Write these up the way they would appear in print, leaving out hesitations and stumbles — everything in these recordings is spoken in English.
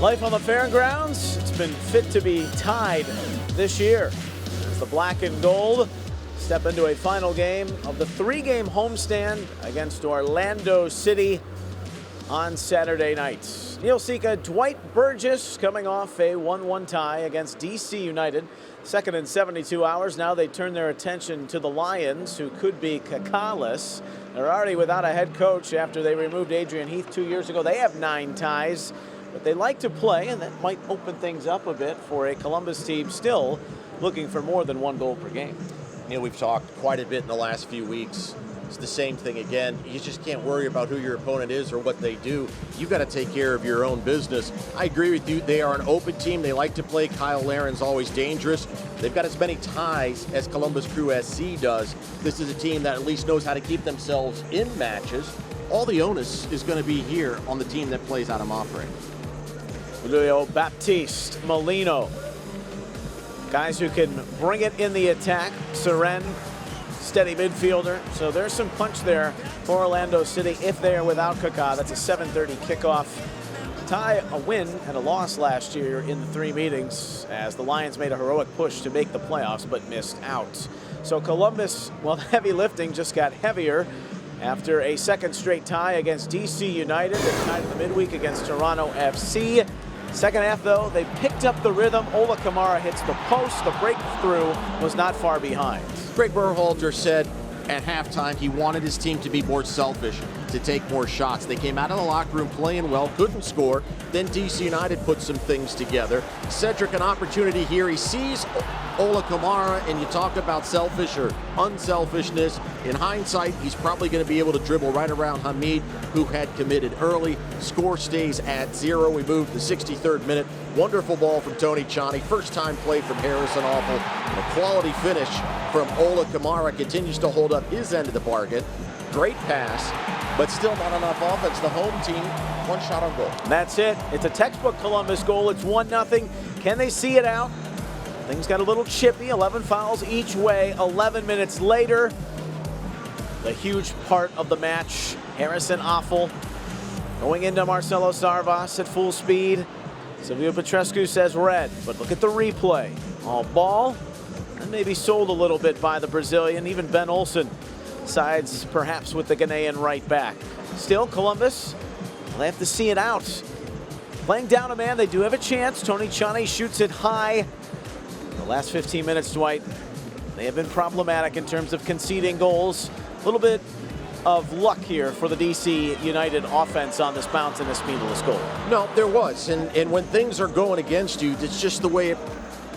Life on the fairgrounds, it's been fit to be tied this year. As the black and gold step into a final game of the 3-game homestand against Orlando City on Saturday night. Neil Sika, Dwight Burgess coming off a 1-1 tie against DC United. Second in 72 hours. Now they turn their attention to the Lions, who could be kickoff-less. They're already without a head coach after they removed Adrian Heath 2 years ago. They have 9 ties. But they like to play, and that might open things up a bit for a Columbus team still looking for more than 1 goal per game. Neil, we've talked quite a bit in the last few weeks. It's the same thing again. You just can't worry about who your opponent is or what they do. You've got to take care of your own business. I agree with you. They are an open team. They like to play. Kyle Laren's always dangerous. They've got as many ties as Columbus Crew SC does. This is a team that at least knows how to keep themselves in matches. All the onus is going to be here on the team that plays out of Moffrey. Julio Baptiste, Molino. Guys who can bring it in the attack. Seren, steady midfielder. So there's some punch there for Orlando City if they are without Kaká. That's a 7:30 kickoff. Tie, a win and a loss last year in the 3 meetings as the Lions made a heroic push to make the playoffs but missed out. So Columbus, well, the heavy lifting just got heavier after a second straight tie against DC United. They tied in the midweek against Toronto FC. Second half, though, they picked up the rhythm. Ola Kamara hits the post. The breakthrough was not far behind. Greg Berhalter said at halftime he wanted his team to be more selfish, to take more shots. They came out of the locker room playing well, couldn't score. Then DC United put some things together. Cedric, an opportunity here. He sees Ola Kamara, and you talk about selfish or unselfishness. In hindsight, he's probably going to be able to dribble right around Hamid, who had committed early. Score stays at 0. We move to the 63rd minute. Wonderful ball from Tony Chani. First time play from Harrison Awful. And a quality finish from Ola Kamara continues to hold up his end of the bargain. Great pass, but still not enough offense. The home team, 1 shot on goal. That's it. It's a textbook Columbus goal. It's 1-0. Can they see it out? Things got a little chippy. 11 fouls each way. 11 minutes later, the huge part of the match, Harrison Awful going into Marcelo Sarvas at full speed. Silvio Petrescu says red, but look at the replay. All ball, and maybe sold a little bit by the Brazilian. Even Ben Olsen sides perhaps with the Ghanaian right back. Still, Columbus, they have to see it out. Playing down a man, they do have a chance. Tony Chani shoots it high. The last 15 minutes, Dwight, they have been problematic in terms of conceding goals. A little bit of luck here for the DC United offense on this bounce and this meaningless goal. No, there was. And when things are going against you, it's just the way it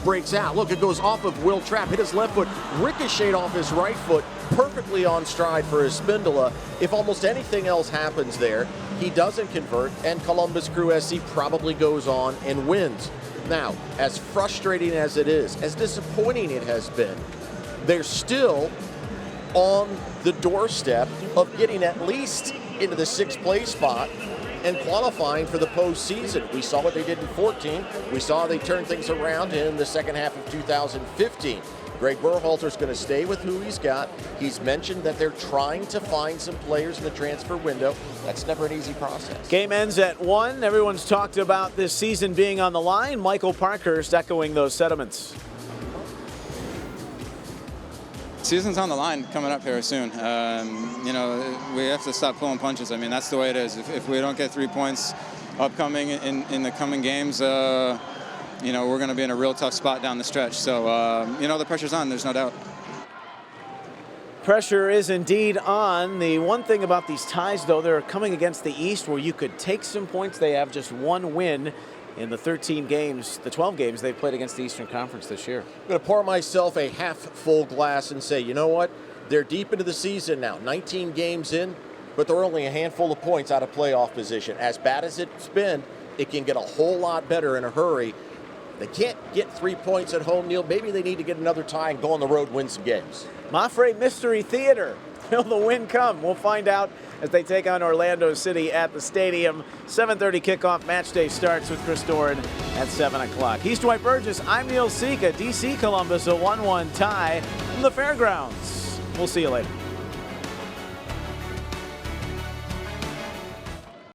breaks out. Look, it goes off of Will Trapp, hit his left foot, ricocheted off his right foot, perfectly on stride for his Spindola. If almost anything else happens there, he doesn't convert, and Columbus Crew SC probably goes on and wins. Now, as frustrating as it is, as disappointing it has been, they're still on the doorstep of getting at least into the 6th place spot and qualifying for the postseason. We saw what they did in 14. We saw they turned things around in the second half of 2015. Greg Berhalter's going to stay with who he's got. He's mentioned that they're trying to find some players in the transfer window. That's never an easy process. Game ends at 1. Everyone's talked about this season being on the line. Michael Parkhurst echoing those sentiments. Season's on the line coming up here soon. You know, we have to stop pulling punches. I mean, that's the way it is. If we don't get 3 points upcoming in the coming games, you know, we're going to be in a real tough spot down the stretch. So, you know, the pressure's on, there's no doubt. Pressure is indeed on. The one thing about these ties, though, they're coming against the East where you could take some points. They have just 1 win in the 13 games, the 12 games they've played against the Eastern Conference this year. I'm going to pour myself a half-full glass and say, you know what? They're deep into the season now, 19 games in, but they're only a handful of points out of playoff position. As bad as it's been, it can get a whole lot better in a hurry. They can't get 3 points at home, Neil. Maybe they need to get another tie and go on the road and win some games. Moffrey Mystery Theater. Will the win come? We'll find out as they take on Orlando City at the stadium. 7:30 kickoff. Match day starts with Chris Doran at 7 o'clock. He's Dwight Burgess. I'm Neil Sika. DC Columbus, a 1-1 tie from the fairgrounds. We'll see you later.